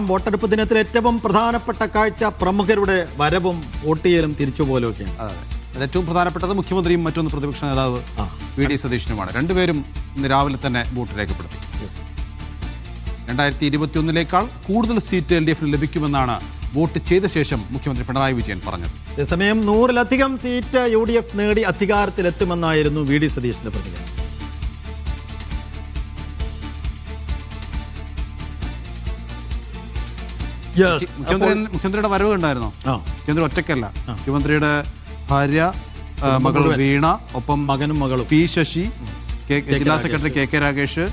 വോട്ടെടുപ്പ് ദിനത്തിൽ ഏറ്റവും പ്രധാനപ്പെട്ട കാഴ്ച പ്രമുഖരുടെ വരവും വോട്ട് ചെയ്യലും തിരിച്ചുപോലൊക്കെയാണ്. ഏറ്റവും പ്രധാനപ്പെട്ടത് മുഖ്യമന്ത്രിയും മറ്റൊന്ന് പ്രതിപക്ഷ നേതാവ് വി ഡി സതീശനുമാണ്. രണ്ടുപേരും ഇന്ന് രാവിലെ തന്നെ വോട്ട് രേഖപ്പെടുത്തി. 2021 കൂടുതൽ സീറ്റ് LDF ലഭിക്കുമെന്നാണ് വോട്ട് ചെയ്ത ശേഷം മുഖ്യമന്ത്രി പിണറായി വിജയൻ പറഞ്ഞത്. അതേസമയം 100-ലധികം സീറ്റ് UDF നേടി അധികാരത്തിലെത്തുമെന്നായിരുന്നു വി ഡി സതീശന്റെ പ്രതികരണം. മുഖ്യമന്ത്രിയുടെ വരവ് ഉണ്ടായിരുന്നോ? മുഖ്യമന്ത്രി ഒറ്റയ്ക്കല്ല, മുഖ്യമന്ത്രിയുടെ ഭാര്യ, മകൾ വീണ, ഒപ്പം മകനും മകളും പി ശശി, ജില്ലാ സെക്രട്ടറി KK രാഗേഷ്,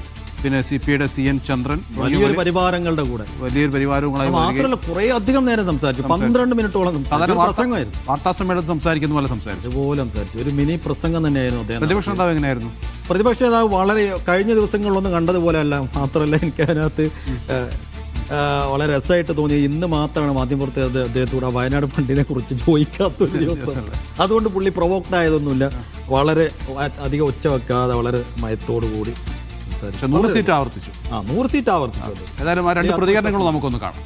പിന്നെ CPIയുടെ CN ചന്ദ്രൻ, വലിയൊരു പരിവാരങ്ങളുടെ കൂടെ വലിയൊരു പരിവാരവുമായി മാത്രമല്ല കുറെ അധികം നേരം സംസാരിച്ചു. 12 മിനിറ്റോളം പ്രസംഗമായിരുന്നു. വാർത്താ സമ്മേളനത്തിൽ സംസാരിക്കുന്ന പോലെ സംസാരിച്ചു. ഒരു മിനി പ്രസംഗം തന്നെയായിരുന്നു അദ്ദേഹം. പ്രതിപക്ഷ നേതാവ് എങ്ങനെയായിരുന്നു? പ്രതിപക്ഷ നേതാവ് വളരെ കഴിഞ്ഞ ദിവസങ്ങളിലൊന്നും കണ്ടതുപോലെ അല്ല. മാത്രമല്ല എനിക്ക് അതിനകത്ത് വളരെ രസമായിട്ട് തോന്നി. ഇന്ന് മാത്രമാണ് മാധ്യമപ്രവർത്തകർ അദ്ദേഹത്തോട് വയനാട് ഫണ്ടിനെ കുറിച്ച് ചോദിക്കാത്തൊരു ദിവസം. അതുകൊണ്ട് പുള്ളി പ്രൊവോക്ഡ് ആയതൊന്നുമില്ല. വളരെ അധികം ഒച്ച വെക്കാതെ വളരെ മയത്തോടു കൂടി സംസാരിച്ചു. 100 സീറ്റ് ആവർത്തിച്ചു. 100 സീറ്റ് ആവർത്തിച്ചു. ഏതായാലും ആ രണ്ട് പ്രതികരണങ്ങളും നമുക്കൊന്ന് കാണാം.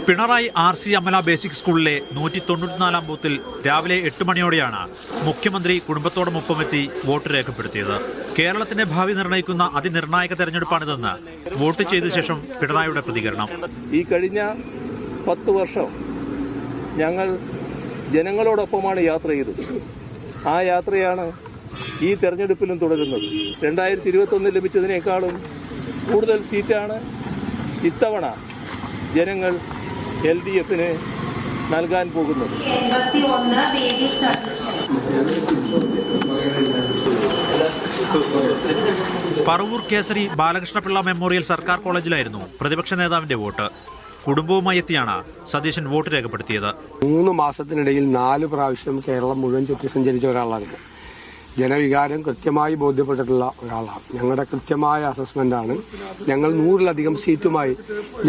പിണറായി RC അമല ബേസിക് സ്കൂളിലെ 194 ബൂത്തിൽ രാവിലെ 8 മണിയോടെയാണ് മുഖ്യമന്ത്രി കുടുംബത്തോടൊപ്പമെത്തി വോട്ട് രേഖപ്പെടുത്തിയത്. കേരളത്തിന്റെ ഭാവി നിർണ്ണയിക്കുന്ന അതിനിർണായക തെരഞ്ഞെടുപ്പാണിതെന്ന് വോട്ട് ചെയ്ത ശേഷം പിണറായിയുടെ പ്രതികരണം. ഈ കഴിഞ്ഞ 10 വർഷം ഞങ്ങൾ ജനങ്ങളോടൊപ്പമാണ് യാത്ര ചെയ്തത്. ആ യാത്രയാണ് ഈ തെരഞ്ഞെടുപ്പിലും തുടരുന്നത്. 2021 ലഭിച്ചതിനേക്കാളും കൂടുതൽ സീറ്റാണ് ഇത്തവണ ജനങ്ങൾ LDFന് നൽകാൻ പോകുന്നത്. പറവൂർ കേസരി ബാലകൃഷ്ണപിള്ള മെമ്മോറിയൽ സർക്കാർ കോളേജിലായിരുന്നു പ്രതിപക്ഷ നേതാവിന്റെ വോട്ട്. കുടുംബവുമായി എത്തിയാണ് സതീശൻ വോട്ട് രേഖപ്പെടുത്തിയത്. 3 മാസത്തിനിടയിൽ 4 പ്രാവശ്യം കേരളം മുഴുവൻ ചുറ്റി സഞ്ചരിച്ച ഒരാളാണ്. ജനവികാരം കൃത്യമായി ബോധ്യപ്പെട്ടിട്ടുള്ള ഒരാളാണ്. ഞങ്ങളുടെ കൃത്യമായ അസസ്മെന്റാണ്. ഞങ്ങൾ 100-ലധികം സീറ്റുമായി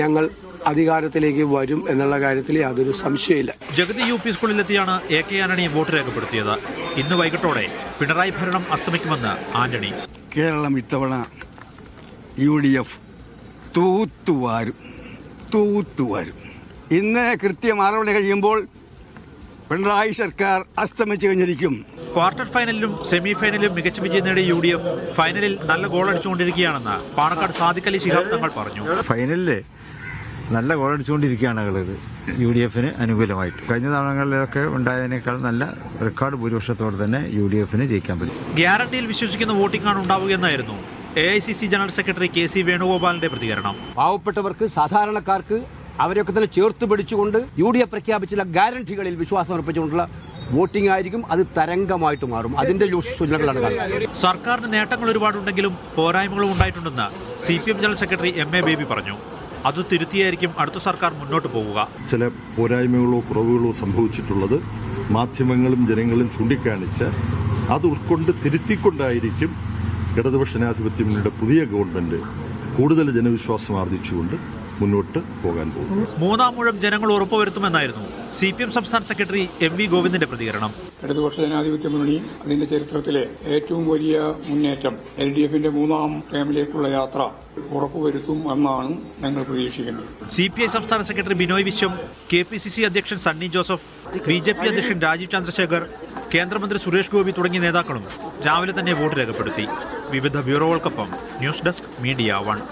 ഞങ്ങൾ അധികാരത്തിലേക്ക് വരും എന്നുള്ള കാര്യത്തിൽ യാതൊരു സംശയമില്ല. Jagathy UP സ്കൂളിലെത്തിയാണ് AK Antony vote രേഖപ്പെടുത്തിയത്. ഇന്ന് വൈകിട്ടോടെ പിണറായി ഭരണം അസ്തമിക്കുമെന്ന് ആന്റണി. കേരളം ഇത്തവണ UDF തൂത്തുവാരും. ഇന്ന് കൃത്യം 6 മണി കഴിയുമ്പോൾ പിണറായി സർക്കാർ അസ്തമിച്ചു കഴിഞ്ഞിരിക്കും. ക്വാർട്ടർ ഫൈനലിലും സെമി ഫൈനലിലും മികച്ച വിജയം നേടിയ UDF ഫൈനലിൽ നല്ല ഗോൾ അടിച്ചുകൊണ്ടിരിക്കുകയാണെന്ന് പാണക്കാട് സാദിഖ് അലി ശിഹാബ് തങ്ങൾ പറഞ്ഞു. ഫൈനലില് നല്ല ഗോൾ അടിച്ചുകൊണ്ടിരിക്കുകയാണ് UDFന് അനുകൂലമായിട്ട്. കഴിഞ്ഞ തവണകളിലൊക്കെ ഉണ്ടായതിനേക്കാൾ നല്ല റെക്കോർഡ് ഭൂരിപക്ഷത്തോടെ തന്നെ UDFന് ജയിക്കാൻ പറ്റും. ഗ്യാരണ്ടിയിൽ വിശ്വസിക്കുന്ന വോട്ടിംഗാണ് ഉണ്ടാവുകയെന്നായിരുന്നു AICC ജനറൽ സെക്രട്ടറി KC വേണുഗോപാലിന്റെ പ്രതികരണം. പാവപ്പെട്ടവർക്ക്, സാധാരണക്കാർക്ക് അവരെയൊക്കെ തന്നെ ചേർത്ത് പിടിച്ചുകൊണ്ട് UDF പ്രഖ്യാപിച്ചുള്ള ഗ്യാരണ്ടികളിൽ വിശ്വാസം അർപ്പിച്ചുകൊണ്ടുള്ള വോട്ടിംഗ് ആയിരിക്കും. അത് തരംഗമായിട്ട് മാറും. അതിന്റെ സൂചനകളാണ് കാണുന്നത്. സർക്കാരിന് നേട്ടങ്ങൾ ഒരുപാടുണ്ടെങ്കിലും പോരായ്മകളും ഉണ്ടായിട്ടുണ്ടെന്ന് CPM general secretary MA baby പറഞ്ഞു. അത് തിരുത്തിയായിരിക്കും അടുത്ത സർക്കാർ മുന്നോട്ട് പോവുക. ചില പോരായ്മകളോ കുറവുകളോ സംഭവിച്ചിട്ടുള്ളത് മാധ്യമങ്ങളും ജനങ്ങളും ചൂണ്ടിക്കാണിച്ച് അത് ഉൾക്കൊണ്ട് തിരുത്തിക്കൊണ്ടായിരിക്കും ഇടതുപക്ഷ ജനാധിപത്യ മുന്നണിയുടെ പുതിയ ഗവൺമെന്റ് കൂടുതൽ ജനവിശ്വാസം ആർജിച്ചുകൊണ്ട് മുന്നോട്ട് പോകാൻ പോകും. 3-ാം ഊഴം ജനങ്ങൾ ഉറപ്പുവരുത്തുമെന്നായിരുന്നു CPM സംസ്ഥാന സെക്രട്ടറി MV ഗോവിന്ദന്റെ പ്രതികരണം. ഇടതുപക്ഷ ജനാധിപത്യ മുന്നണി അതിന്റെ ചരിത്രത്തിലെ ഏറ്റവും വലിയ മുന്നേറ്റം LDFന്റെ 3-ാം ടേമിലേക്കുള്ള യാത്ര ഉറപ്പുവരുത്തും എന്നാണ് ഞങ്ങൾ പ്രതീക്ഷിക്കുന്നത്. CPI സംസ്ഥാന സെക്രട്ടറി ബിനോയ് വിശ്വം, KPCC അധ്യക്ഷൻ സണ്ണി ജോസഫ്, BJP അധ്യക്ഷൻ രാജീവ് ചന്ദ്രശേഖർ, കേന്ദ്രമന്ത്രി സുരേഷ് ഗോപി തുടങ്ങിയ നേതാക്കളും രാവിലെ തന്നെ വോട്ട് രേഖപ്പെടുത്തി. വിവിധ ബ്യൂറോകൾക്കൊപ്പം ന്യൂസ് ഡെസ്ക് മീഡിയ 1.